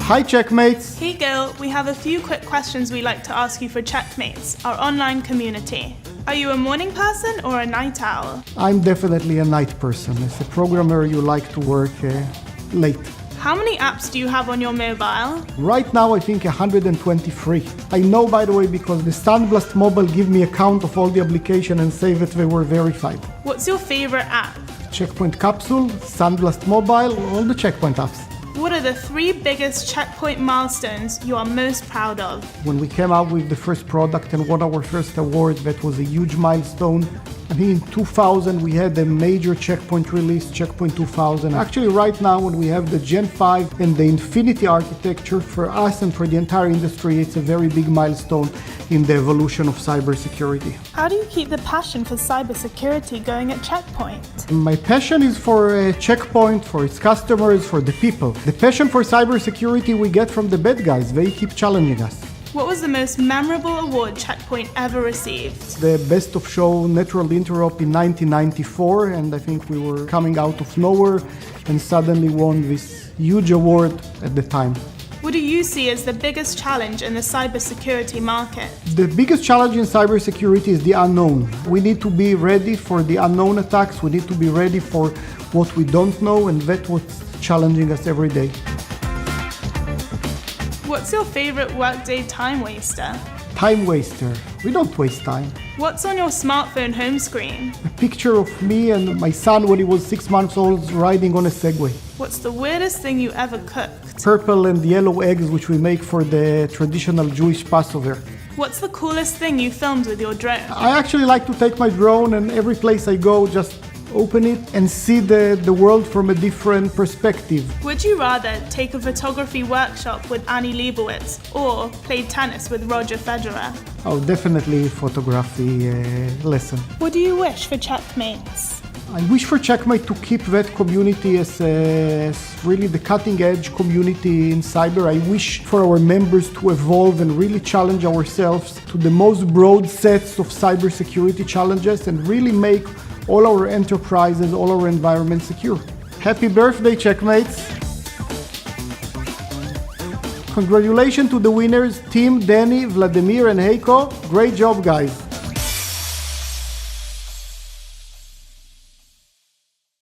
Hi, Checkmates. Hey Gil, we have a few quick questions we'd like to ask you for Checkmates, our online community. Are you a morning person or a night owl? I'm definitely a night person. As a programmer, you like to work late. How many apps do you have on your mobile? Right now, I think 123. I know, by the way, because the SandBlast Mobile give me a count of all the application and say that they were verified. What's your favorite app? Checkpoint Capsule, SandBlast Mobile, all the Checkpoint apps. What are the 3 biggest Checkpoint milestones you are most proud of? When we came out with the first product and won our first award, that was a huge milestone. I think in 2000 we had a major Checkpoint release, Checkpoint 2000. Actually, right now when we have the Gen 5 and the Infinity architecture, for us and for the entire industry, it's a very big milestone in the evolution of cybersecurity. How do you keep the passion for cybersecurity going at Checkpoint? My passion is for Checkpoint, for its customers, for the people. The passion for cybersecurity we get from the bad guys. They keep challenging us. What was the most memorable award Checkpoint ever received? The Best of Show Natural Interop in 1994, and I think we were coming out of nowhere and suddenly won this huge award at the time. What do you see as the biggest challenge in the cybersecurity market? The biggest challenge in cybersecurity is the unknown. We need to be ready for the unknown attacks. We need to be ready for what we don't know, and that's what's challenging us every day. What's your favorite workday time waster? Time waster. We don't waste time. What's on your smartphone home screen? A picture of me and my son when he was 6 months old riding on a Segway. What's the weirdest thing you ever cooked? Purple and yellow eggs, which we make for the traditional Jewish Passover. What's the coolest thing you filmed with your drone? I actually like to take my drone and every place I go, just open it and see the world from a different perspective. Would you rather take a photography workshop with Annie Leibovitz or play tennis with Roger Federer? Oh, definitely photography lesson. What do you wish for Checkmates? I wish for Checkmate to keep that community as really the cutting edge community in cyber. I wish for our members to evolve and really challenge ourselves to the most broad sets of cybersecurity challenges and really make all our enterprises, all our environments secure. Happy birthday, Checkmates! Congratulations to the winners, Tim, Danny, Vladimir, and Heiko. Great job, guys.